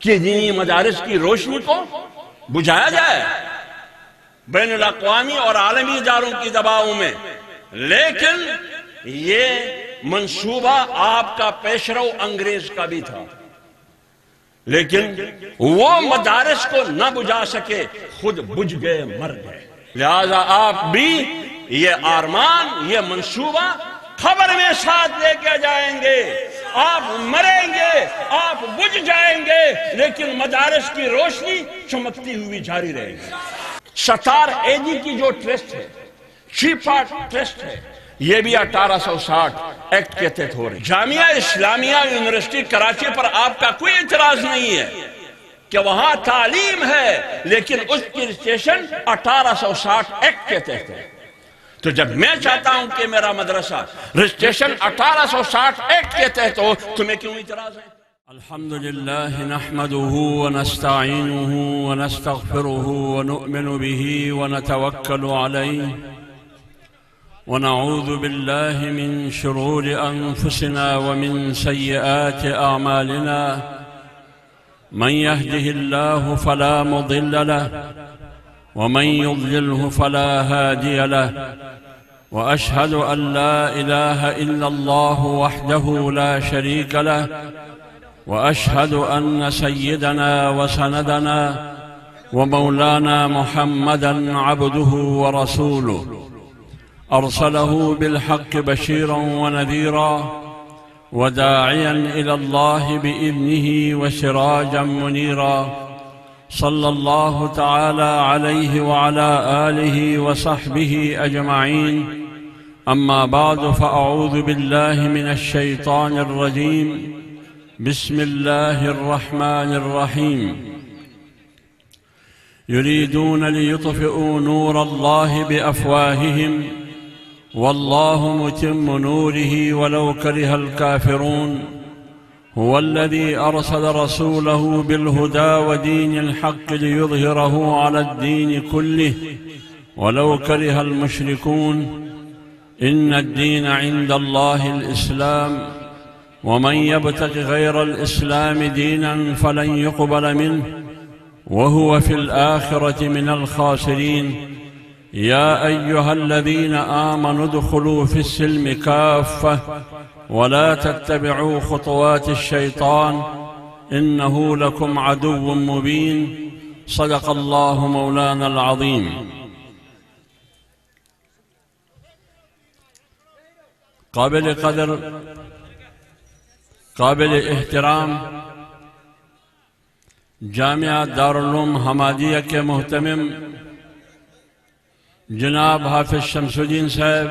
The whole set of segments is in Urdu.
کہ دینی مدارس کی روشنی کو بجھایا جائے بین الاقوامی اور عالمی اداروں کی دباؤں میں، لیکن یہ منصوبہ آپ کا پیشرو انگریز کا بھی تھا، لیکن وہ مدارس کو نہ بجھا سکے، خود بجھ گئے، مر گئے۔ لہذا آپ بھی یہ آرمان، یہ منصوبہ خبر میں ساتھ لے کے جائیں گے۔ آپ مریں گے، آپ بجھ جائیں گے، لیکن مدارس کی روشنی چمکتی ہوئی جاری رہے گی۔ ستار اے جی کی جو ٹرسٹ ہے، شیپا ٹرسٹ ہے، یہ بھی 1860 ایکٹ کے تحت ہو رہی۔ جامعہ اسلامیہ یونیورسٹی کراچی پر آپ کا کوئی اعتراض نہیں ہے کہ وہاں تعلیم ہے، لیکن اس کی رجسٹریشن 1860 ایکٹ کے تحت ہے۔ تو جب میں چاہتا ہوں کہ میرا مدرسہ رجسٹریشن 1860 ایکٹ کے تحت ہو، تمہیں کیوں اعتراض ہے؟ الحمدللہ نحمده ونستعینه ونستغفره ونؤمن به ونتوکل علیہ ونعوذ باللہ من شرور انفسنا ومن سیئات اعمالنا من يهده الله فلا مضل له ومن يضلله فلا هادي له وأشهد أن لا إله إلا الله وحده لا شريك له وأشهد أن سيدنا وسندنا ومولانا محمدا عبده ورسوله أرسله بالحق بشيرا ونذيرا وداعيا إلى الله بإذنه وسراجا منيرا صلى الله تعالى عليه وعلى آله وصحبه أجمعين أما بعد فأعوذ بالله من الشيطان الرجيم بسم الله الرحمن الرحيم يريدون ليطفئوا نور الله بأفواههم والله متم نوره ولو كره الكافرون هو الذي أرسل رسوله بالهدى ودين الحق ليظهره على الدين كله ولو كره المشركون إن الدين عند الله الإسلام ومن يبتغ غير الإسلام دينا فلن يقبل منه وهو في الآخرة من الخاسرين يا أيها الذين آمنوا ادخلوا في السلم كافة ولا تتبعوا خطوات الشيطان إنه لكم عدو مبين صدق الله مولانا العظيم۔ قابل قدر، قابل احترام جامعہ دارالعلوم حمادیہ کے محتمم جناب حافظ شمس الدین صاحب،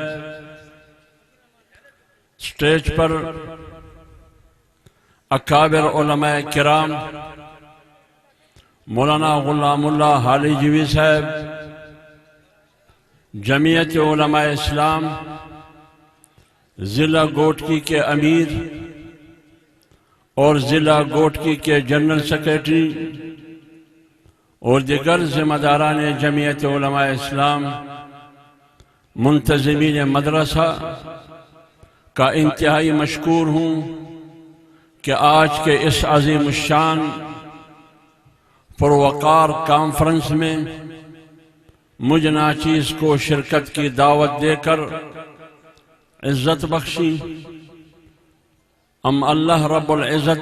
سٹیج پر اکابر علماء کرام مولانا غلام اللہ حالی جوی صاحب، جمعیت علماء اسلام ضلع گوٹکی کے امیر اور ضلع گوٹکی کے جنرل سیکریٹری اور دیگر ذمہ داران جمعیت علماء اسلام، منتظمین مدرسہ کا انتہائی مشکور ہوں کہ آج کے اس عظیم الشان پروقار کانفرنس میں مجھ ناچیز کو شرکت کی دعوت دے کر عزت بخشی۔ ہم اللہ رب العزت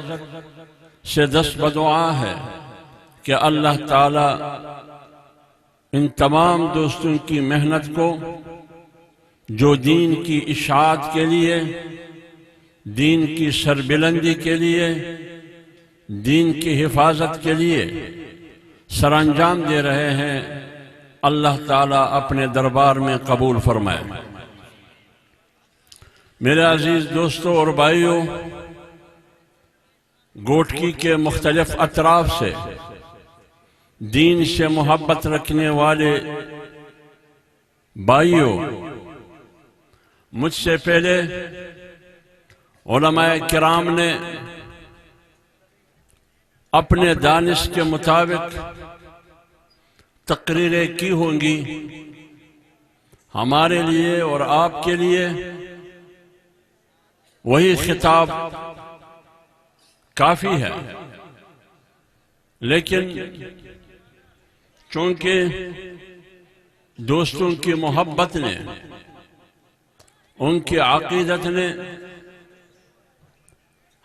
سے دست بدعا ہے کہ اللہ تعالی ان تمام دوستوں کی محنت کو، جو دین کی اشاعت کے لیے، دین کی سربلندی کے لیے، دین کی حفاظت کے لیے سر انجام دے رہے ہیں، اللہ تعالیٰ اپنے دربار میں قبول فرمائے۔ میرے عزیز دوستوں اور بھائیوں، گوٹکی کے مختلف اطراف سے دین سے محبت رکھنے والے بھائیوں، مجھ سے پہلے علماء کرام نے اپنے دانش کے مطابق تقریریں کی ہوں گی۔ ہمارے لیے اور آپ کے لیے وہی خطاب کافی ہے۔ لیکن چونکہ دوستوں کی محبت نے، ان کی عقیدت نے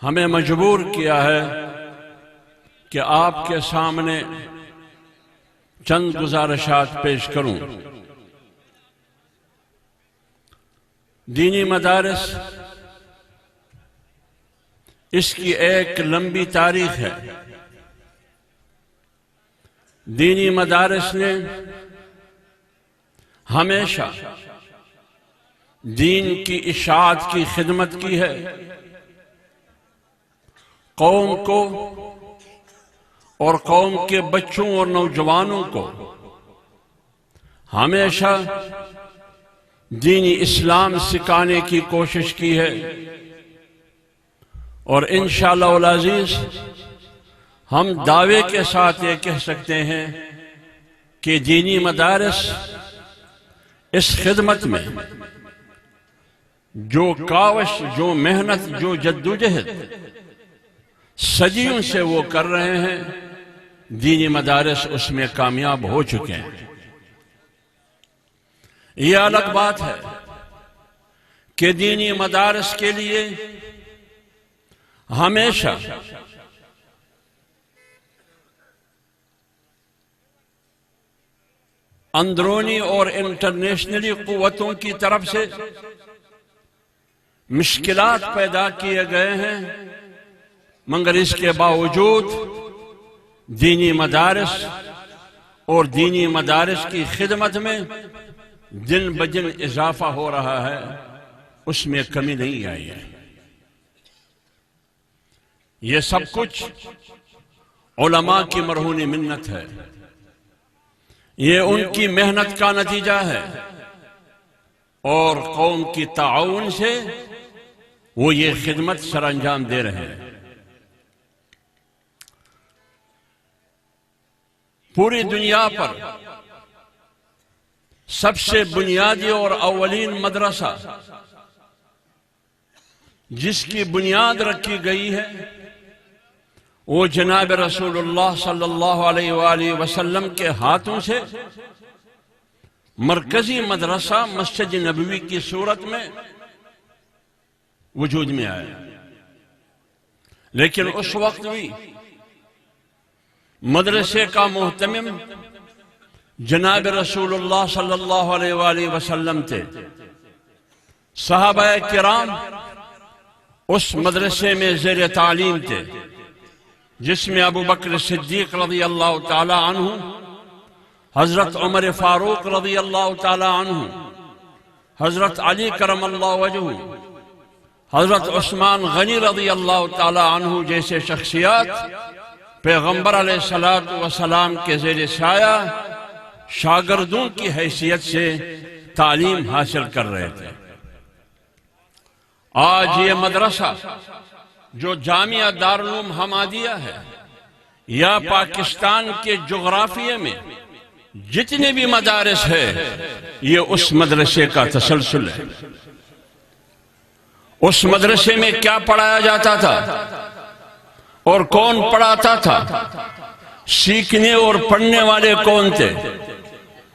ہمیں مجبور کیا ہے کہ آپ کے سامنے چند گزارشات پیش کروں۔ دینی مدارس، اس کی ایک لمبی تاریخ ہے۔ دینی مدارس نے ہمیشہ دین کی اشاعت کی خدمت کی ہے، قوم کو اور قوم کے بچوں اور نوجوانوں کو ہمیشہ دینی اسلام سکھانے کی کوشش کی ہے، اور انشاءاللہ العزیز ہم دعوے کے ساتھ یہ کہہ سکتے ہیں کہ دینی مدارس اس خدمت میں جو کاوش، جو محنت، جو جدوجہد صدیوں سے وہ کر رہے ہیں، دینی مدارس اس میں کامیاب ہو چکے ہیں۔ یہ الگ بات ہے کہ دینی مدارس کے لیے ہمیشہ اندرونی اور انٹرنیشنلی قوتوں کی طرف سے مشکلات پیدا کیے گئے ہیں، مگر اس کے باوجود دینی مدارس اور دینی مدارس کی خدمت میں دن بدن اضافہ ہو رہا ہے، اس میں کمی نہیں آئی ہے۔ یہ سب کچھ علماء کی مرہون منت ہے، یہ ان کی محنت کا نتیجہ ہے، اور قوم کی تعاون سے وہ یہ خدمت سر انجام دے رہے ہیں۔ پوری دنیا پر سب سے بنیادی اور اولین مدرسہ جس کی بنیاد رکھی گئی ہے وہ جناب رسول اللہ صلی اللہ علیہ وآلہ وسلم کے ہاتھوں سے مرکزی مدرسہ مسجد نبوی کی صورت میں وجود میں آیا، لیکن اس وقت بھی مدرسے کا محتمم جناب رسول اللہ صلی اللہ علیہ وآلہ وسلم تھے۔ صحابہ کرام اس مدرسے میں زیر تعلیم تھے، جس میں ابو بکر صدیق رضی اللہ تعالی عنہ، حضرت عمر فاروق رضی اللہ تعالی عنہ، حضرت علی کرم اللہ وجہہ، حضرت عثمان غنی رضی اللہ تعالی عنہ جیسے شخصیات پیغمبر علیہ السلام کے زیر سایہ شاگردوں کی حیثیت سے تعلیم حاصل کر رہے تھے۔ آج یہ مدرسہ جو جامعہ دارالعلوم حمادیہ ہے، یا پاکستان کے جغرافیے میں جتنے بھی مدارس ہے، یہ اس مدرسے کا تسلسل ہے۔ اس مدرسے میں کیا پڑھایا جاتا تھا اور کون پڑھاتا تھا، سیکھنے اور پڑھنے والے کون تھے،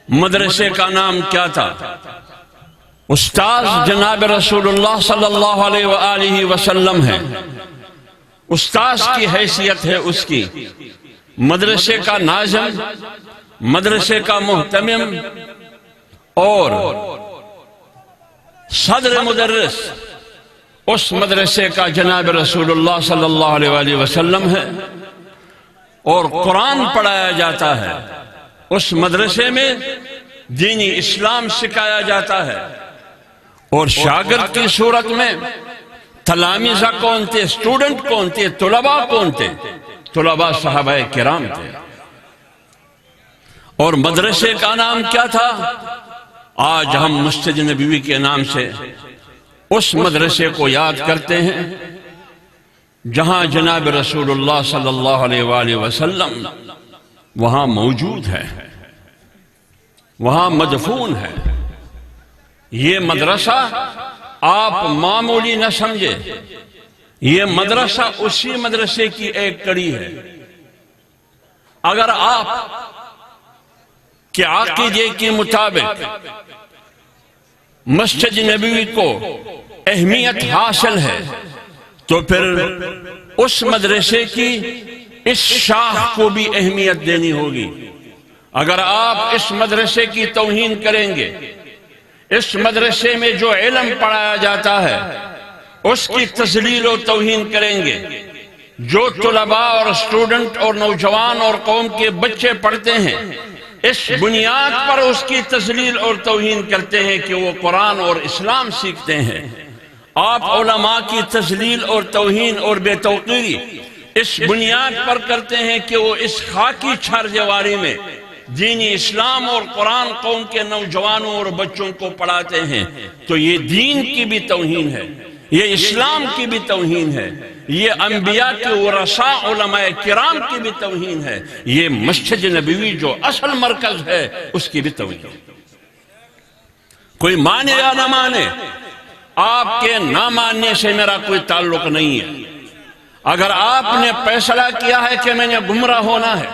مدرسے کا نام کیا تھا؟ استاذ جناب رسول اللہ صلی اللہ علیہ وآلہ وسلم ہے، استاذ کی حیثیت ہے اس کی، مدرسے کا ناظم، مدرسے کا محتمم اور صدر مدرس اس مدرسے کا جناب رسول اللہ صلی اللہ علیہ وآلہ وسلم ہے، اور قرآن پڑھایا جاتا ہے۔ اس مدرسے میں دینی اسلام سکھایا جاتا ہے، اور شاگرد کی صورت میں تلامذہ کون تھے، اسٹوڈنٹ کون تھے، طلباء کون تھے؟ طلباء صحابہ کرام تھے۔ اور مدرسے کا نام کیا تھا؟ آج ہم مسجد نبوی کے نام سے اس مدرسے کو یاد کرتے ہیں جہاں جناب رسول اللہ صلی اللہ علیہ وآلہ وسلم وہاں موجود ہے، وہاں مدفون ہے۔ یہ مدرسہ آپ معمولی نہ سمجھے، یہ مدرسہ اسی مدرسے کی ایک کڑی ہے۔ اگر آپ کے عقیدے کے مطابق مسجد نبوی کو اہمیت حاصل ہے تو پھر اس مدرسے کی اس شاخ کو بھی اہمیت دینی ہوگی۔ اگر آپ اس مدرسے کی توہین کریں گے، اس مدرسے میں جو علم پڑھایا جاتا ہے اس کی تذلیل و توہین کریں گے، جو طلباء اور اسٹوڈنٹ اور نوجوان اور قوم کے بچے پڑھتے ہیں اس بنیاد پر اس کی تذلیل اور توہین کرتے ہیں کہ وہ قرآن اور اسلام سیکھتے ہیں، آپ علماء کی تذلیل اور توہین اور بے توقیری اس بنیاد پر کرتے ہیں کہ وہ اس خاکی چھار دیواری میں دینی اسلام اور قرآن قوم کے نوجوانوں اور بچوں کو پڑھاتے ہیں، تو یہ دین کی بھی توہین ہے، یہ اسلام کی بھی توہین ہے، یہ انبیاء کے ورثاء علماء کرام کی بھی توہین ہے، یہ مسجد نبوی جو اصل مرکز ہے اس کی بھی توہین ہے۔ کوئی مانے یا نہ مانے، آپ کے نہ ماننے سے میرا کوئی تعلق نہیں ہے۔ اگر آپ نے فیصلہ کیا ہے کہ میں نے گمراہ ہونا ہے،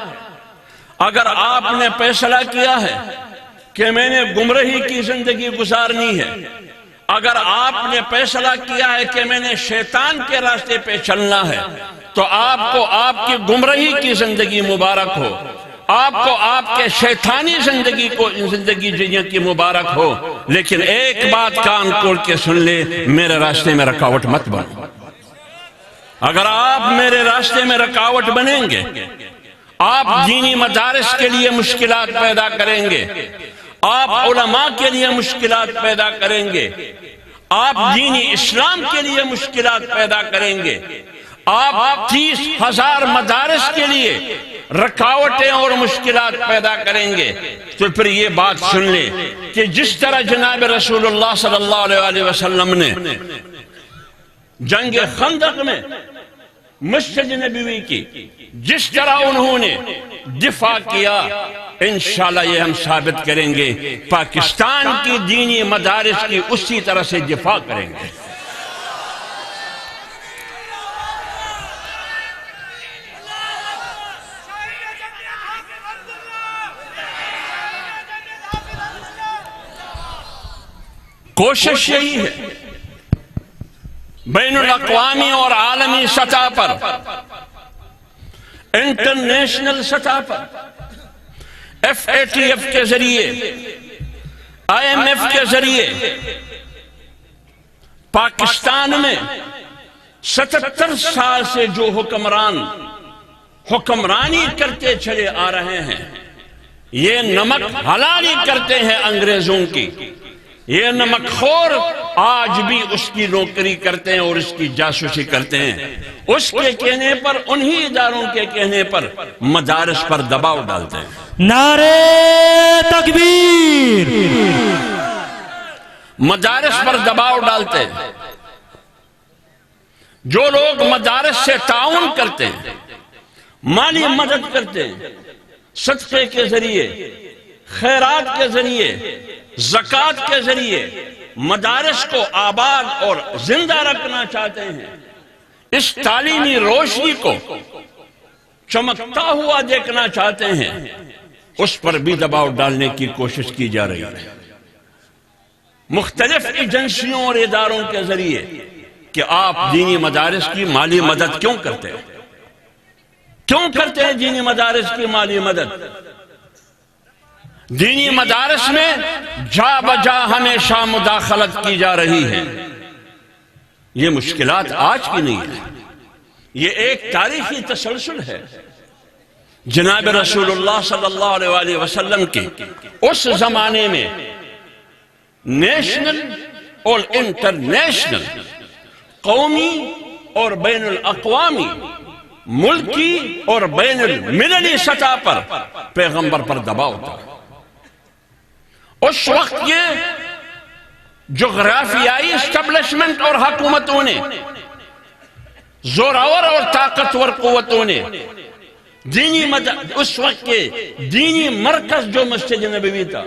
اگر آپ نے فیصلہ کیا ہے کہ میں نے گمراہی کی زندگی گزارنی ہے، اگر آپ نے فیصلہ کیا ہے کہ میں نے شیطان کے راستے پہ چلنا ہے، تو آپ کو آپ کی گمراہی کی زندگی مبارک ہو، آپ کو آپ کے شیطانی زندگی جینے کی مبارک ہو، لیکن ایک بات کان کھول کے سن لے، میرے راستے میں رکاوٹ مت بنو۔ اگر آپ میرے راستے میں رکاوٹ بنیں گے، آپ دینی مدارس کے لیے مشکلات پیدا کریں گے، آپ علماء کے لیے مشکلات پیدا کریں گے، آپ دینی اسلام کے لیے مشکلات پیدا کریں گے، آپ 30,000 مدارس کے لیے رکاوٹیں اور مشکلات پیدا کریں گے، تو پھر یہ بات سن لیں کہ جس طرح جناب رسول اللہ صلی اللہ علیہ وسلم نے جنگ خندق میں مسجد نبوی کی جس طرح انہوں نے دفاع کیا، انشاءاللہ یہ ہم ثابت کریں گے پاکستان کی دینی مدارس کی اسی طرح سے دفاع کریں گے۔ کوشش یہی ہے بین الاقوامی اور عالمی سطح پر، انٹرنیشنل سطح پر FATF کے ذریعے، IMF کے ذریعے پاکستان میں 77 سال سے جو حکمرانی کرتے چلے آ رہے ہیں، یہ نمک حلالی کرتے ہیں انگریزوں کی، یہ نمک خور آج بھی اس کی نوکری کرتے ہیں اور اس کی جاسوسی کرتے ہیں، اس کے کہنے پر، انہی اداروں کے کہنے پر مدارس پر دباؤ ڈالتے ہیں۔ نعرہ تکبیر! مدارس پر دباؤ ڈالتے ہیں۔ جو لوگ مدارس سے تعاون کرتے ہیں، مالی مدد کرتے ہیں، صدقے کے ذریعے، خیرات کے ذریعے، زکوٰۃ کے ذریعے مدارس کو آباد اور زندہ رکھنا چاہتے ہیں، اس تعلیمی روشنی کو چمکتا ہوا دیکھنا چاہتے ہیں، اس پر بھی دباؤ ڈالنے کی کوشش کی جا رہی ہے مختلف ایجنسیوں اور اداروں کے ذریعے کہ آپ دینی مدارس کی مالی مدد کیوں کرتے ہیں؟ کیوں کرتے ہیں دینی مدارس کی مالی مدد؟ دینی مدارس میں جا بجا ہمیشہ مداخلت کی جا رہی ہے۔ یہ مشکلات آج کی نہیں ہے، یہ ایک تاریخی تسلسل ہے۔ جناب رسول اللہ صلی اللہ علیہ وسلم کی اس زمانے میں نیشنل اور انٹرنیشنل، قومی اور بین الاقوامی، ملکی اور بین المللی سطح پر پیغمبر پر دباؤ تھا۔ اس وقت یہ جغرافیائی اسٹیبلشمنٹ اور حکومتوں نے، زوراور اور طاقتور قوتوں نے اس وقت کے دینی مرکز جو مسجد نبوی تھا،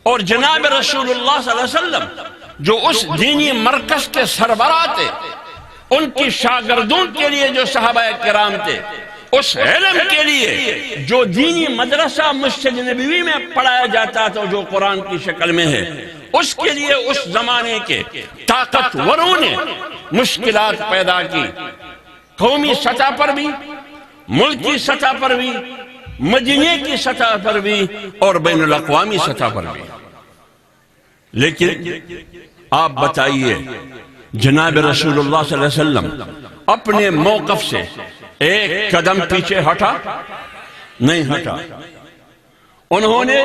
اور جناب رسول اللہ صلی اللہ علیہ وسلم جو اس دینی مرکز کے سربراہ تھے، ان کی شاگردوں کے لیے جو صحابہ کرام تھے، اس علم کے لیے جو دینی مدرسہ مسجد نبوی میں پڑھایا جاتا تھا جو قرآن کی شکل میں ہے، اس کے لیے اس زمانے کے طاقتوروں نے مشکلات پیدا کی، قومی سطح پر بھی، ملکی سطح پر بھی، مدینے کی سطح پر بھی اور بین الاقوامی سطح پر بھی۔ لیکن آپ بتائیے جناب رسول اللہ صلی اللہ علیہ وسلم اپنے موقف سے ایک قدم پیچھے ہٹا نہیں ہٹا۔ انہوں نے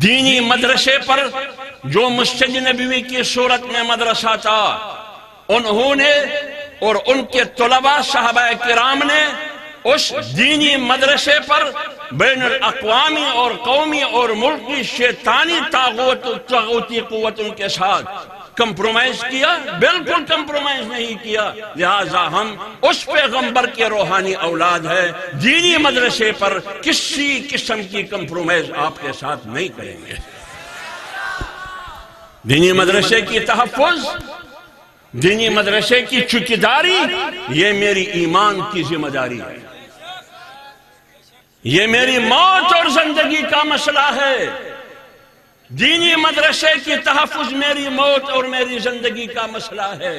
دینی مدرسے پر جو مسجد نبوی کی صورت میں مدرسہ تھا، انہوں نے اور ان کے طلباء صحابہ کرام نے اس دینی مدرسے پر بین الاقوامی اور قومی اور ملکی شیطانی طاغوتی قوتوں کے ساتھ کمپرومائز کیا؟ بالکل کمپرومائز نہیں کیا۔ لہٰذا ہم اس پیغمبر کے روحانی اولاد ہیں، دینی مدرسے پر کسی قسم کی کمپرومائز آپ کے ساتھ نہیں کریں گے۔ دینی مدرسے کی تحفظ، دینی مدرسے کی چوکیداری، یہ میری ایمان کی ذمہ داری ہے، یہ میری موت اور زندگی کا مسئلہ ہے۔ دینی مدرسے کی تحفظ میری موت اور میری زندگی کا مسئلہ ہے۔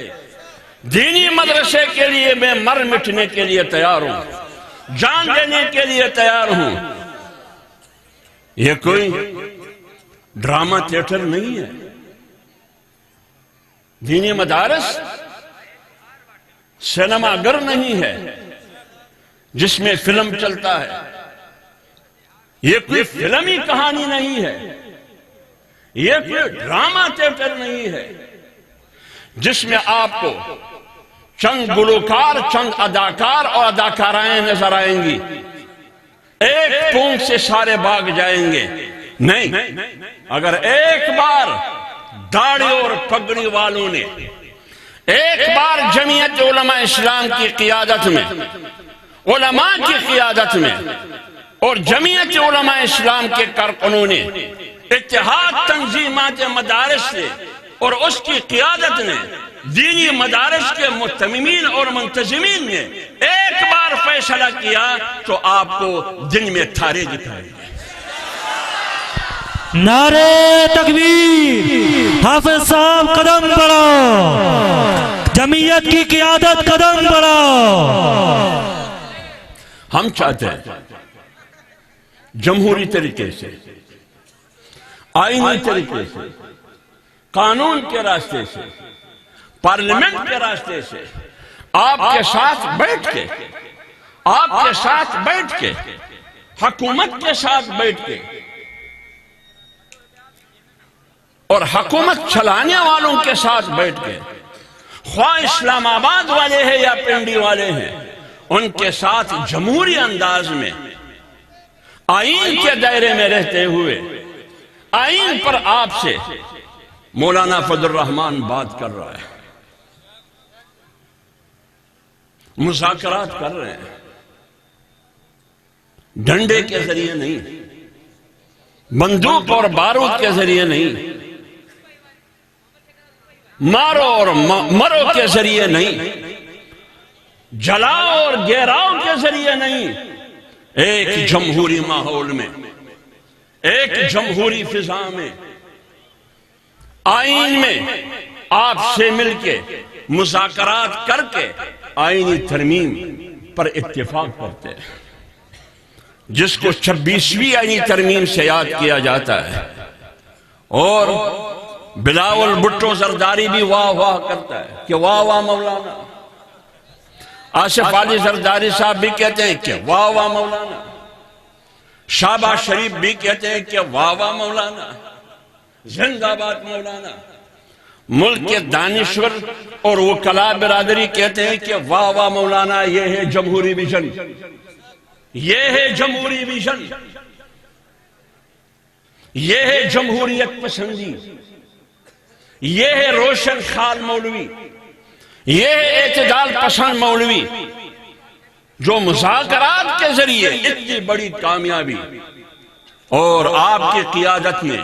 دینی مدرسے کے لیے میں مر مٹنے کے لیے تیار ہوں، جان دینے کے لیے تیار ہوں۔ یہ کوئی ڈرامہ تھیٹر نہیں ہے۔ دینی مدارس سینما گھر نہیں ہے جس میں فلم چلتا ہے، یہ کوئی فلمی کہانی نہیں ہے، یہ کوئی ڈرامہ تھیٹر نہیں ہے جس میں آپ کو چند گلوکار، چند اداکار اور اداکارائیں نظر آئیں گی، ایک پونک سے سارے بھاگ جائیں گے۔ نہیں، اگر ایک بار داڑھی اور پگڑی والوں نے ایک بار جمعیت علماء اسلام کی قیادت میں، علماء کی قیادت میں اور جمعیت علماء اسلام کے کارکنوں نے، اتحاد تنظیمات مدارس سے اور اس کی قیادت نے، دینی مدارس کے متممین اور منتظمین نے ایک بار فیصلہ کیا تو آپ کو دن میں تارے دکھائیں گے۔ نعرہ تکبیر! حافظ صاحب قدم بڑھاؤ، جمعیت کی قیادت قدم بڑھاؤ۔ ہم چاہتے ہیں جمہوری طریقے سے، آئینی طریقے سے، قانون کے راستے سے، پارلیمنٹ کے راستے سے آپ کے ساتھ بیٹھ کے، آپ کے ساتھ بیٹھ کے، حکومت کے ساتھ بیٹھ کے اور حکومت چلانے والوں کے ساتھ بیٹھ کے، خواہ اسلام آباد والے ہیں یا پنڈی والے ہیں، ان کے ساتھ جمہوری انداز میں آئین کے دائرے میں رہتے ہوئے، آئین پر آپ سے مولانا فضل الرحمان بات کر رہا ہے، مذاکرات کر رہے ہیں، ڈنڈے کے ذریعے نہیں، بندوق اور بارود کے ذریعے نہیں، مارو اور مرو کے ذریعے نہیں، جلاؤ اور گیراؤ کے ذریعے نہیں، ایک جمہوری ماحول میں، ایک جمہوری فضا میں، آئین میں آپ سے مل کے مذاکرات کر کے آئینی ترمیم پر اتفاق کرتے ہیں، جس کو 26ویں آئینی ترمیم سے یاد کیا جاتا ہے، اور بلاول بھٹو زرداری بھی واہ واہ کرتا ہے کہ واہ واہ مولانا، آصف علی زرداری صاحب بھی کہتے ہیں کہ واہ واہ مولانا، شہباز شریف بھی کہتے ہیں کہ واہ واہ مولانا، زندہ باد مولانا، ملک کے دانشور اور وکلاء برادری کہتے ہیں کہ واہ واہ مولانا، یہ ہے جمہوری ویژن، یہ ہے جمہوری ویژن، یہ ہے جمہوریت پسندی، یہ ہے روشن خیال مولوی، یہ ہے اعتدال پسند مولوی، جو مذاکرات کے ذریعے اتنی بڑی کامیابی اور آپ کی قیادت میں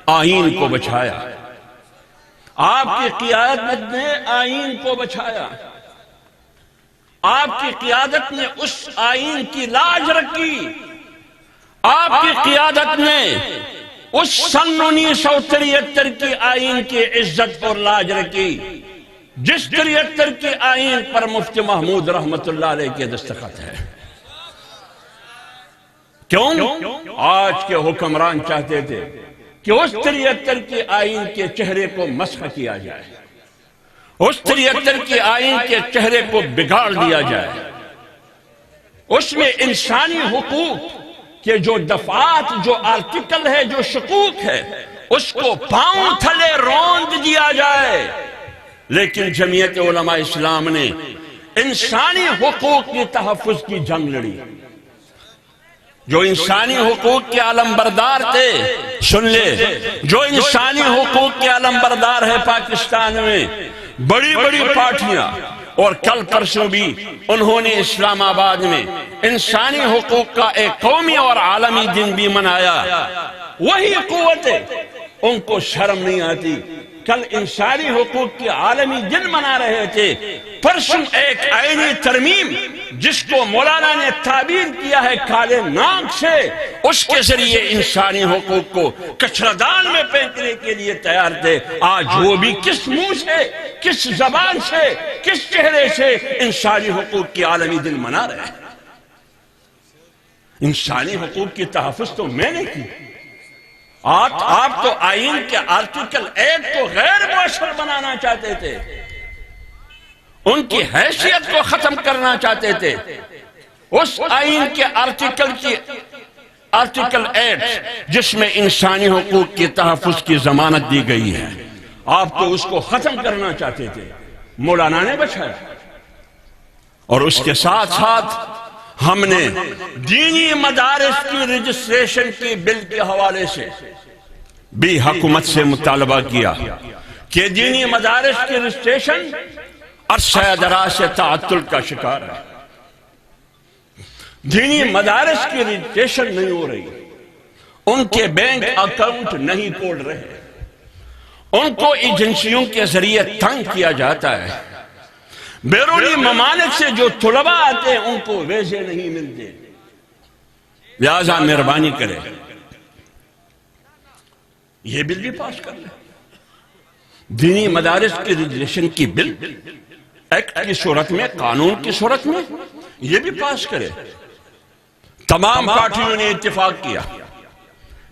آئین کو بچایا، آپ کی قیادت نے آئین کو بچایا، آپ کی قیادت نے اس آئین کی لاج رکھی، آپ کی قیادت نے اس سن 1973 کی آئین کی عزت اور لاج رکھی جس 73 کی آئین پر مفتی محمود رحمت اللہ علیہ کے دستخط ہے۔ کیوں؟ آج کے حکمران چاہتے تھے کہ اس 73 کی آئین کے چہرے کو مسخ کیا جائے، اس 73 کی آئین کے چہرے کو بگاڑ دیا جائے، اس میں انسانی حقوق کہ جو دفعات، جو آرٹیکل ہے، جو شقوق ہے، اس کو پاؤں تھلے روند دیا جائے۔ لیکن جمعیت علماء اسلام نے انسانی حقوق کی تحفظ کی جنگ لڑی۔ جو انسانی حقوق کے علمبردار تھے، سن لے، جو انسانی حقوق کے علمبردار ہے پاکستان میں، بڑی بڑی پارٹیاں، اور کل پرسوں بھی انہوں نے اسلام آباد میں انسانی حقوق کا ایک قومی اور عالمی دن بھی منایا۔ وہی قوتیں، ان کو شرم نہیں آتی، کل انسانی حقوق کی عالمی دن منا رہے تھے، پرسوں ایک آئینی ترمیم جس کو مولانا نے تعبیر کیا ہے کالے ناک سے، اس کے ذریعے انسانی حقوق کو کچرادان میں پھینکنے کے لیے تیار تھے۔ آج وہ بھی کس منہ سے، کس زبان سے، کس چہرے سے انسانی حقوق کی عالمی دن منا رہے ہیں؟ انسانی حقوق کی تحفظ تو میں نے کی، آپ تو آئین کے آرٹیکل 1 کو غیر مؤثر بنانا چاہتے تھے، ان کی حیثیت کو ختم کرنا چاہتے تھے۔ اس آئین کے آرٹیکل 8 جس میں انسانی حقوق کے تحفظ کی ضمانت دی گئی ہے، آپ تو اس کو ختم کرنا چاہتے تھے، مولانا نے بچایا۔ اور اس کے ساتھ ساتھ ہم نے دینی مدارس کی رجسٹریشن کی بل کے حوالے سے بھی حکومت سے مطالبہ کیا کہ دینی مدارس کی رجسٹریشن عرصہ دراز سے تعطل کا شکار ہے۔ دینی مدارس کی رجسٹریشن نہیں ہو رہی، ان کے بینک اکاؤنٹ نہیں کھول رہے، ان کو ایجنسیوں کے ذریعے تنگ کیا جاتا ہے، بیرونی ممالک سے جو طلباء آتے ہیں ان کو ویزے نہیں ملتے۔ لہذا مہربانی کرے یہ بل بھی پاس کر لیں، دینی مدارس کی رجسٹریشن کی بل ایکٹ کی صورت میں، قانون کی صورت میں یہ بھی پاس کرے۔ تمام پارٹیوں نے اتفاق کیا،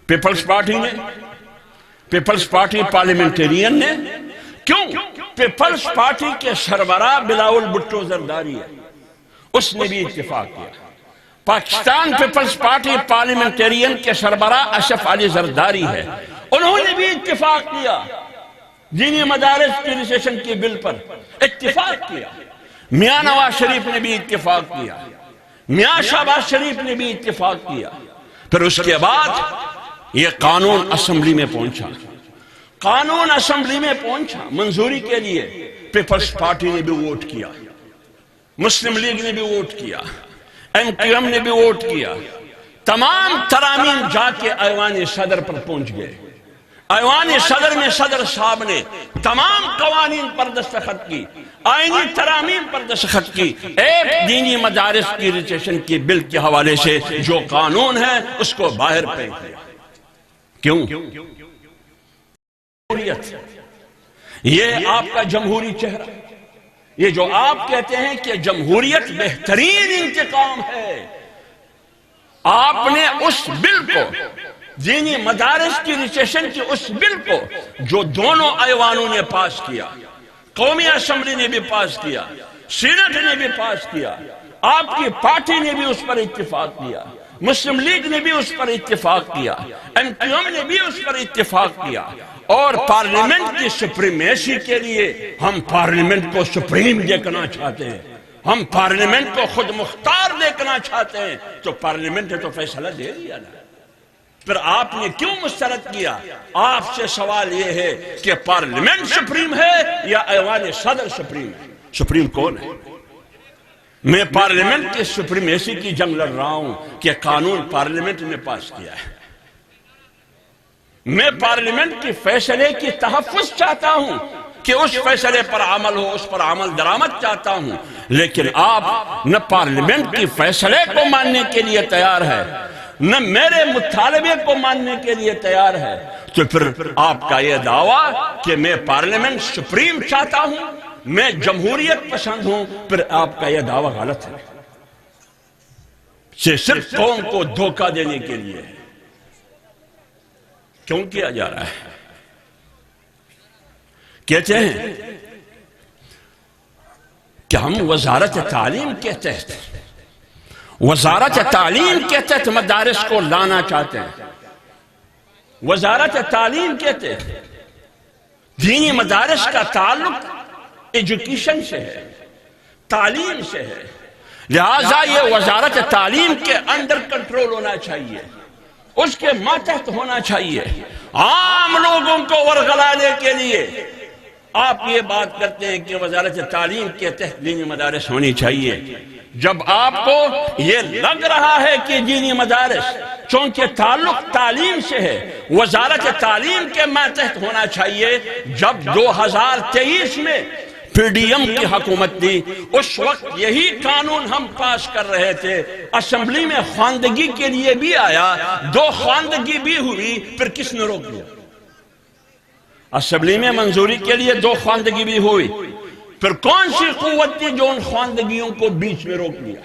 پیپلز پارٹی نے، پیپلز پارٹی پارلیمنٹرین نے، کیوں؟ پیپلز پارٹی کے سربراہ بلاول بھٹو زرداری ہے، اس نے بھی اتفاق کیا۔ پاکستان پیپلز پارٹی پارلیمنٹرین کے سربراہ اشرف علی زرداری ہے، انہوں نے بھی اتفاق کیا، دینی مدارس کی رجسٹریشن کی بل پر اتفاق کیا۔ میاں نواز شریف نے بھی اتفاق کیا، میاں شہباز شریف نے بھی اتفاق کیا۔ پھر اس کے بعد یہ قانون اسمبلی میں پہنچا، قانون اسمبلی میں پہنچا منظوری کے لیے، پیپلز پارٹی نے بھی ووٹ کیا، مسلم لیگ نے بھی ووٹ کیا، MQM نے بھی ووٹ کیا، تمام ترامیم جا کے ایوان صدر پر پہنچ گئے۔ ایوان صدر میں صدر صاحب نے تمام قوانین پر دستخط کی، آئینی ترامیم پر دستخط کی، ایک دینی مدارس کی رجسٹریشن کی بل کے حوالے سے جو قانون ہے اس کو باہر پھینک دیا۔ کیوں؟ یہ آپ کا جمہوری چہرہ، یہ جو آپ کہتے ہیں کہ جمہوریت بہترین انتقام ہے، آپ نے اس بل کو، دینی مدارس کی رجسٹریشن کی اس بل کو جو دونوں ایوانوں نے پاس کیا، قومی اسمبلی نے بھی پاس کیا، سینٹ نے بھی پاس کیا، آپ کی پارٹی نے بھی اس پر اتفاق کیا، مسلم لیگ نے بھی اس پر اتفاق کیا، MQM نے بھی اس پر اتفاق کیا، اور پارلیمنٹ کی سپریمیسی کے لیے ہم پارلیمنٹ کو سپریم دیکھنا چاہتے ہیں، ہم پارلیمنٹ کو خود مختار دیکھنا چاہتے ہیں، تو پارلیمنٹ نے تو فیصلہ دے دیا نا۔ پھر آپ نے کیوں مسترد کیا؟ آپ سے سوال یہ ہے کہ پارلیمنٹ سپریم ہے یا ایوان صدر سپریم ہے؟ سپریم کون ہے؟ میں پارلیمنٹ کے سپریمیسی کی جنگ لڑ رہا ہوں کہ قانون پارلیمنٹ نے پاس کیا ہے، میں پارلیمنٹ کے فیصلے کی تحفظ چاہتا ہوں کہ اس فیصلے پر عمل ہو، اس پر عمل درآمد چاہتا ہوں، لیکن آپ نہ پارلیمنٹ کی فیصلے کو ماننے کے لیے تیار ہے، نہ میرے مطالبے کو ماننے کے لیے تیار ہے، تو پھر آپ کا یہ دعویٰ کہ میں پارلیمنٹ سپریم چاہتا ہوں، میں جمہوریت پسند ہوں، پھر آپ کا یہ دعویٰ غلط ہے، صرف قوم کو دھوکہ دینے کے لیے کیوں کیا جا رہا ہے؟ کہتے ہیں کہ ہم وزارت تعلیم کے تحت مدارس کو لانا چاہتے ہیں، وزارت تعلیم کے تحت دینی مدارس کا تعلق ایجوکیشن سے ہے، تعلیم سے ہے، لہذا یہ وزارت تعلیم کے انڈر کنٹرول ہونا چاہیے، اس کے ماتحت ہونا چاہیے۔ عام لوگوں کو ورغلانے کے لیے آپ یہ بات کرتے ہیں کہ وزارت تعلیم کے تحت دینی مدارس ہونی چاہیے، جب آپ کو یہ لگ رہا ہے کہ دینی مدارس چونکہ تعلق تعلیم سے ہے وزارت تعلیم کے ماتحت ہونا چاہیے۔ جب 2023 میں پی ڈی ایم کی حکومت تھی، اس وقت یہی قانون ہم پاس کر رہے تھے، اسمبلی میں خواندگی کے لیے بھی آیا، 2 خواندگی بھی ہوئی، پھر کس نے روک دیا؟ اسمبلی میں منظوری کے لیے 2 خواندگی بھی ہوئی، پھر کون سی قوت تھی جو ان خواندگیوں کو بیچ میں روک لیا؟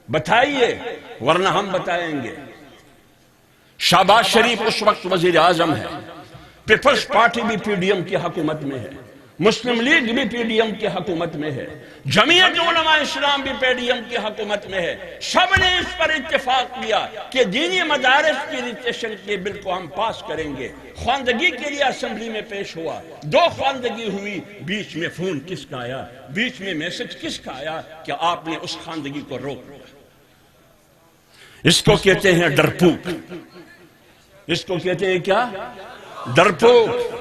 بتائیے، ورنہ ہم بتائیں گے۔ شہباز شریف اس وقت وزیر اعظم ہے، پیپلز پارٹی بھی پی ڈی ایم کی حکومت میں ہے، مسلم لیگ بھی پی ڈی ایم کی حکومت میں ہے، جمعیت علماء اسلام بھی پی ڈی ایم کی حکومت میں ہے، سب نے اس پر اتفاق کیا کہ دینی مدارس کی رجسٹریشن کے بل کو ہم پاس کریں گے۔ خواندگی کے لیے اسمبلی میں پیش ہوا، 2 خواندگی ہوئی، بیچ میں فون کس کا آیا، بیچ میں میسج کس کا آیا کہ آپ نے اس خواندگی کو روک دیا؟ اس کو کہتے ہیں ڈرپوک، اس کو کہتے ہیں کیا؟ ڈرپوک۔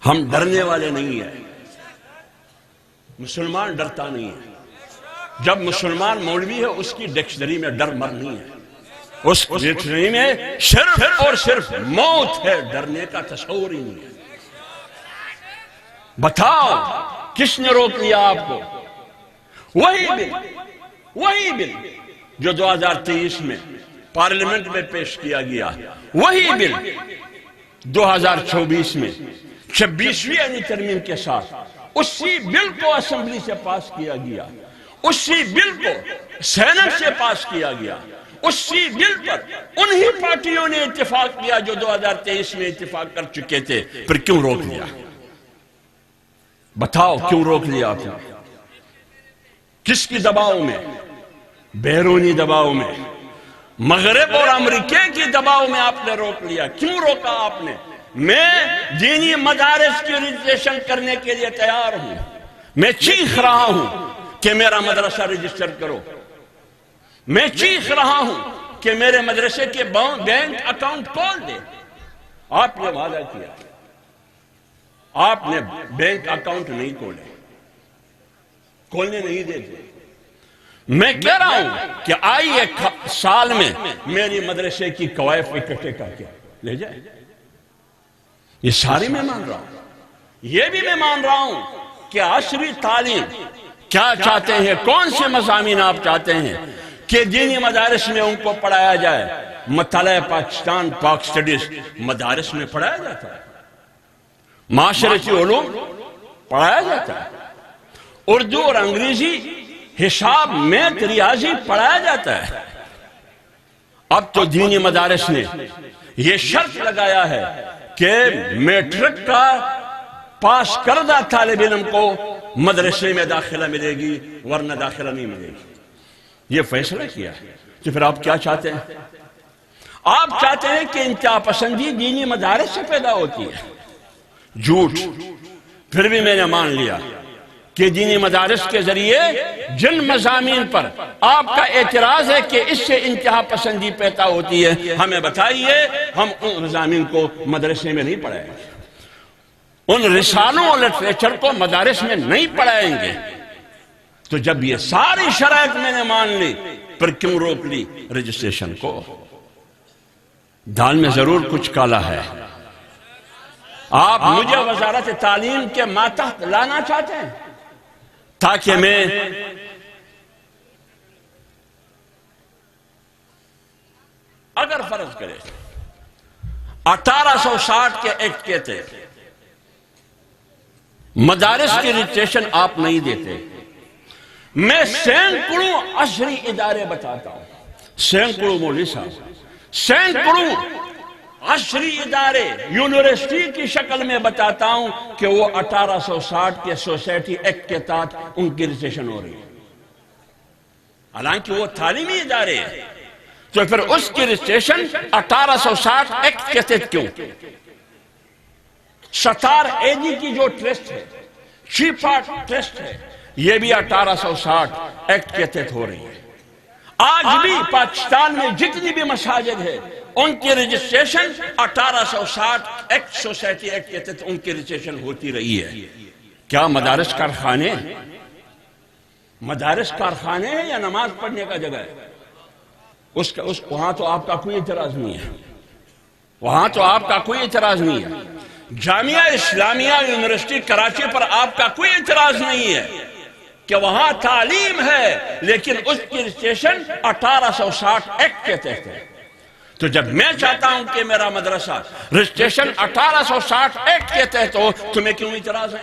ہم ڈرنے والے نہیں ہیں، مسلمان ڈرتا نہیں ہے۔ جب مسلمان مولوی ہے اس کی ڈکشنری میں ڈر مر نہیں ہے، اس ڈکشنری میں صرف اور صرف موت ہے، ڈرنے کا تصور ہی نہیں ہے۔ بتاؤ کس نے روک لیا آپ کو؟ وہی بل جو 2023 میں پارلیمنٹ میں پیش کیا گیا، وہی بل 2024 میں 26ویں یعنی ترمیم کے ساتھ اسی بل کو اسمبلی سے پاس کیا گیا، اسی بل کو سینٹ سے پاس کیا گیا، اسی بل پر انہی پارٹیوں نے اتفاق کیا جو 2023 میں اتفاق کر چکے تھے، پھر کیوں روک لیا؟ بتاؤ کیوں روک لیا آپ نے؟ کس کی دباؤ میں؟ بیرونی دباؤ میں، مغرب اور امریکہ کی دباؤ میں آپ نے روک لیا۔ کیوں روکا آپ نے؟ میں دینی مدارس کی رجسٹریشن کرنے کے لیے تیار ہوں، میں چیخ رہا ہوں کہ میرا مدرسہ رجسٹر کرو، میں چیخ رہا ہوں کہ میرے مدرسے کے بینک اکاؤنٹ کھول دے۔ آپ نے وعدہ کیا، آپ نے بینک اکاؤنٹ نہیں کھولنے نہیں دیتے۔ میں کہہ رہا ہوں کہ آئیے سال میں میری مدرسے کی قوائف اکٹھے کر کے لے جائے۔ یہ ساری میں مان رہا ہوں، یہ بھی میں مان رہا ہوں کہ عصری تعلیم کیا چاہتے ہیں، کون سے مضامین آپ چاہتے ہیں کہ دینی مدارس میں ان کو پڑھایا جائے۔ مطالعہ پاکستان پاک سٹڈیز مدارس میں پڑھایا جاتا ہے، معاشرتی علوم پڑھایا جاتا ہے، اردو اور انگریزی، حساب، میتھ، ریاضی پڑھایا جاتا ہے۔ اب تو دینی مدارس نے یہ شرط لگایا ہے کہ میٹرک کا پاس کردہ طالب علم کو مدرسے میں داخلہ ملے گی، ورنہ داخلہ نہیں ملے گی۔ یہ فیصلہ کیا ہے، تو پھر آپ کیا چاہتے ہیں؟ آپ چاہتے ہیں کہ انتہا پسندی دینی مدارس سے پیدا ہوتی ہے۔ جھوٹ۔ پھر بھی میں نے مان لیا کہ دینی مدارس کے ذریعے جن مضامین پر آپ کا اعتراض ہے کہ اس سے انتہا پسندی پیدا ہوتی ہے، ہمیں بتائیے، ہم ان مضامین کو مدرسے میں نہیں پڑھائیں گے، ان رسالوں اور لٹریچر کو مدارس میں نہیں پڑھائیں گے۔ تو جب یہ ساری شرائط میں نے مان لی، پھر کیوں روک لی رجسٹریشن کو؟ دال میں ضرور کچھ کالا ہے، آپ مجھے وزارت تعلیم کے ماتحت لانا چاہتے ہیں تاکہ میں اگر فرض کرے 1860 کے ایکٹ کے تحت مدارس کی رجسٹریشن آپ نہیں دیتے، میں سینکڑوں عشری ادارے بتاتا ہوں، سینکڑوں مولوی صاحب، سینکڑوں عشری ادارے یونیورسٹی کی شکل میں بتاتا ہوں کہ وہ 1860 کے سوسائٹی ایکٹ کے تحت ان کی رجسٹریشن ہو رہی ہے، حالانکہ وہ تعلیمی ادارے ہیں۔ تو پھر اس کی رجسٹریشن 1860 ایکٹ کے تحت کیوں؟ ستار اے جی کی جو ٹرسٹ ہے، شیفا ٹرسٹ ہے، یہ بھی 1860 ایکٹ کے تحت ہو رہی ہے۔ آج بھی پاکستان میں جتنی بھی مساجد ہے ان کی رجسٹریشن 1860 ایکٹ سوسائٹی ایکٹ کے تحت ان کی رجسٹریشن ہوتی رہی ہے۔ کیا مدارس کارخانے ہیں؟ مدارس کارخانے ہیں یا نماز پڑھنے کا جگہ ہے؟ وہاں تو آپ کا کوئی اعتراض نہیں ہے، وہاں تو آپ کا کوئی اعتراض نہیں ہے۔ جامعہ اسلامیہ یونیورسٹی کراچی پر آپ کا کوئی اعتراض نہیں ہے کہ وہاں تعلیم ہے، لیکن اس کی رجسٹریشن 1860 ایکٹ کے تحت ہے۔ تو جب میں چاہتا ہوں کہ میرا مدرسہ رجسٹریشن 1860 ایکٹ کے تحت ہو، تمہیں کیوں اعتراض ہے؟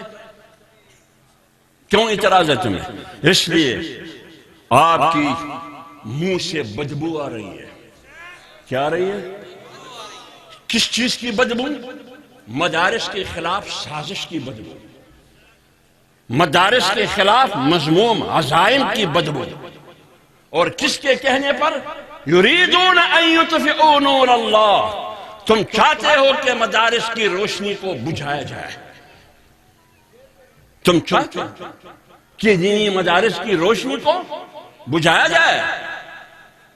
کیوں اعتراض ہے تمہیں؟ اس لیے آپ کی منہ سے بدبو آ رہی ہے۔ کیا آ رہی ہے؟ کس چیز کی بدبو؟ مدارس کے خلاف سازش کی بدبو، مدارس کے خلاف مذموم عزائم کی بدبو، اور کس کے کہنے پر؟ یریدون ان یطفئوا نور اللہ، تم چاہتے ہو کہ مدارس کی روشنی کو بجھایا جائے، تم چاہتے ہو کہ دینی مدارس کی روشنی کو بجھایا جائے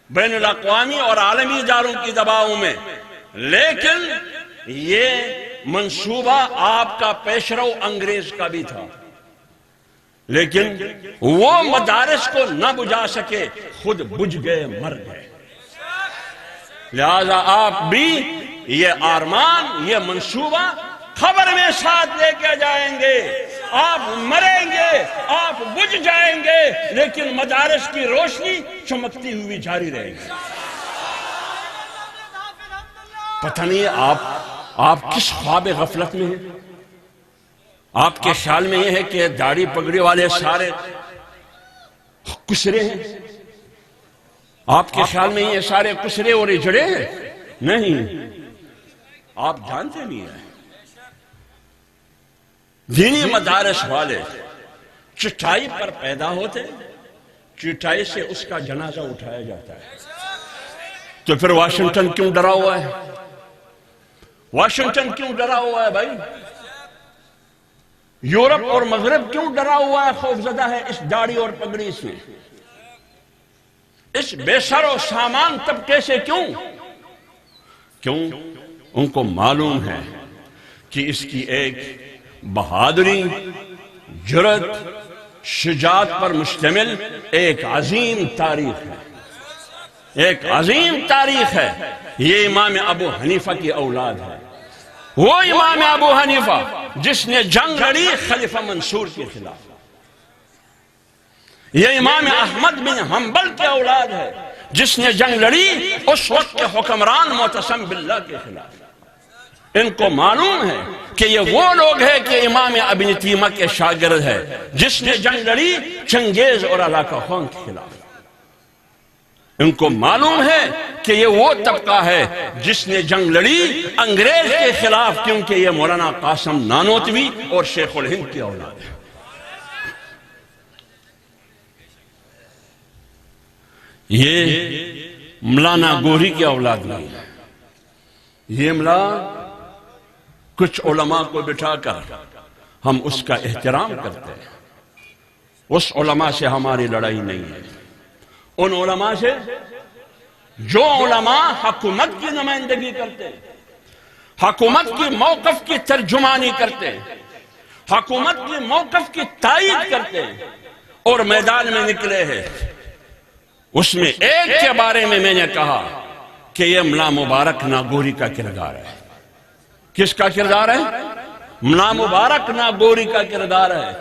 بین الاقوامی اور عالمی اداروں کی دباؤں میں، لیکن یہ منصوبہ آپ کا پیشرو انگریز کا بھی تھا، لیکن وہ مدارس کو نہ بجھا سکے، خود بجھ گئے، مر گئے۔ لہذا آپ بھی یہ آرمان، یہ منصوبہ خبر میں ساتھ لے کے جائیں گے۔ آپ مریں گے، آپ بجھ جائیں گے، لیکن مدارس کی روشنی چمکتی ہوئی جاری رہے گی۔ پتہ نہیں آپ کس خواب غفلت میں ہیں؟ آپ کے خیال میں یہ ہے کہ داڑھی پگڑی والے سارے کسرے ہیں؟ آپ کے خیال میں یہ سارے کسرے اور اجڑے ہیں؟ نہیں، آپ جانتے نہیں ہیں۔ دینی مدارس والے چٹائی پر پیدا ہوتے، چٹائی سے اس کا جنازہ اٹھایا جاتا ہے۔ تو پھر واشنگٹن کیوں ڈرا ہوا ہے؟ واشنگٹن کیوں ڈرا ہوا ہے بھائی؟ یورپ اور مغرب کیوں ڈرا ہوا ہے، خوفزدہ ہے اس داڑھی اور پگڑی سے؟ اس بے سر و سامان طبقے سے کیوں؟ ان کو معلوم ہے کہ اس کی ایک بہادری، جرات، شجاعت پر مشتمل ایک عظیم تاریخ ہے، ایک عظیم تاریخ ہے۔ یہ امام ابو حنیفہ کی اولاد ہے، وہ امام ابو حنیفہ جس نے جنگ لڑی خلیفہ منصور کے خلاف۔ یہ امام احمد بن حنبل کی اولاد ہے جس نے جنگ لڑی اس وقت کے حکمران معتصم باللہ کے خلاف۔ ان کو معلوم ہے کہ یہ وہ لوگ ہیں کہ امام ابن تیمیہ کے شاگرد ہے جس نے جنگ لڑی چنگیز اور علاقہ خان کے خلاف۔ ان کو معلوم ہے کہ یہ وہ طبقہ ہے جس نے جنگ لڑی انگریز کے خلاف، کیونکہ یہ مولانا قاسم نانوتوی اور شیخ الہند کی اولاد ہے۔ یہ مولانا گوری کی اولاد نہیں ہے۔ یہ ملا کچھ علماء کو بٹھا کر ہم اس کا احترام کرتے ہیں، اس علماء سے ہماری لڑائی نہیں ہے۔ ان علماء سے جو علماء حکومت کی نمائندگی کرتے ہیں، حکومت کی موقف کی ترجمانی کرتے ہیں، حکومت کی موقف کی تائید کرتے ہیں اور میدان میں نکلے ہیں، اس میں ایک کے بارے میں نے کہا کہ یہ ملا مبارک ناگوری کا کردار ہے۔ کس کا کردار ہے؟ نامبارک ناگوری کا کردار ہے۔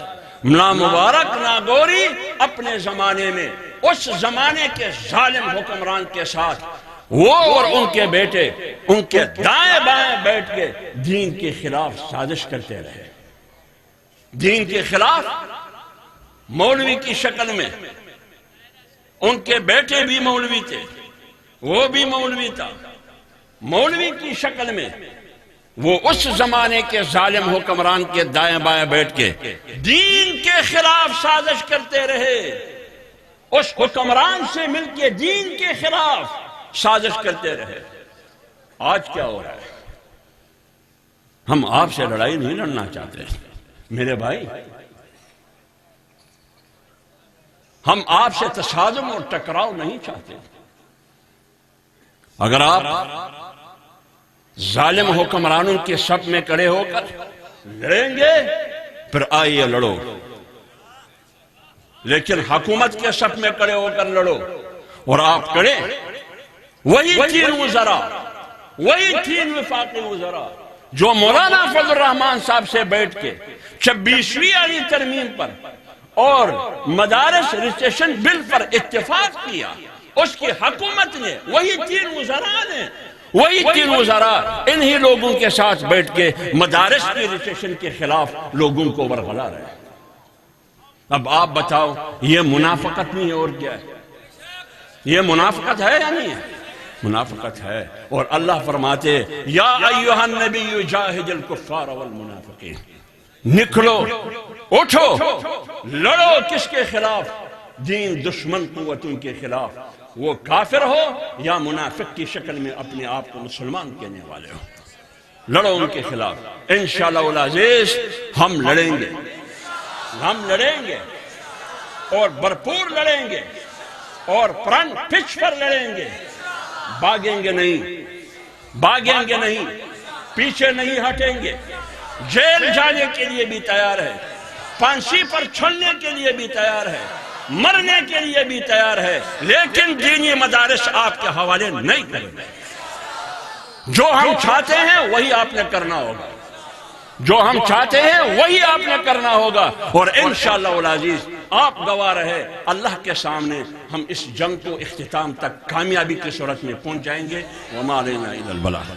نامبارک ناگوری اپنے زمانے میں اس زمانے کے ظالم حکمران کے ساتھ وہ اور ان کے بیٹے ان کے دائیں بائیں بیٹھ کے دین کے خلاف سازش کرتے رہے، دین کے خلاف مولوی کی شکل میں۔ ان کے بیٹے بھی مولوی تھے، وہ بھی مولوی تھا، مولوی کی شکل میں وہ اس زمانے کے ظالم حکمران کے دائیں بائیں بیٹھ کے دین کے خلاف سازش کرتے رہے، اس حکمران سے مل کے دین کے خلاف سازش کرتے رہے۔ آج کیا ہو رہا ہے؟ ہم آپ سے لڑائی نہیں لڑنا چاہتے میرے بھائی، ہم آپ سے تصادم اور ٹکراؤ نہیں چاہتے۔ اگر آپ ظالم حکمرانوں کے صف میں کھڑے ہو کر لڑیں گے پھر آئیے لڑو، لیکن حکومت کے صف میں کھڑے ہو کر لڑو اور آپ کھڑے وہی تین وزراء، وہی تین وفاقی وزراء جو مولانا فضل الرحمان صاحب سے بیٹھ کے 26ویں آئینی ترمیم پر اور مدارس رجسٹریشن بل پر اتفاق کیا، اس کی حکومت نے، وہی تین وزراء نے، وہی تین وزراء انہی لوگوں کے ساتھ بیٹھ کے مدارس کی رجسٹریشن کے خلاف لوگوں کو برگلا رہے۔ اب آپ بتاؤ یہ منافقت نہیں ہے اور کیا ہے؟ یہ منافقت ہے یا نہیں ہے؟ منافقت ہے۔ اور اللہ فرماتے یا ایھا النبی جاہد الکفار والمنافقین، نکلو اٹھو لڑو، کس کے خلاف؟ دین دشمن قوتوں کے خلاف، وہ کافر ہو یا منافق کی شکل میں اپنے آپ کو مسلمان کہنے والے ہو، لڑو ان کے خلاف۔ انشاءاللہ العزیز ہم لڑیں گے، ہم لڑیں گے اور بھرپور لڑیں گے اور پرن پچ پر لڑیں گے، بھاگیں گے نہیں، بھاگیں گے نہیں، پیچھے نہیں ہٹیں گے، جیل جانے کے لیے بھی تیار ہے، پھانسی پر چھلنے کے لیے بھی تیار ہے، مرنے کے لیے بھی تیار ہے، لیکن دینی مدارس آپ کے حوالے نہیں کریں گے۔ جو ہم چاہتے ہیں وہی آپ نے کرنا ہوگا، جو ہم چاہتے ہیں وہی آپ نے کرنا ہوگا، اور انشاءاللہ العزیز آپ گواہ رہے اللہ کے سامنے ہم اس جنگ کو اختتام تک کامیابی کی صورت میں پہنچ جائیں گے۔ وما علینا الا البلاغ۔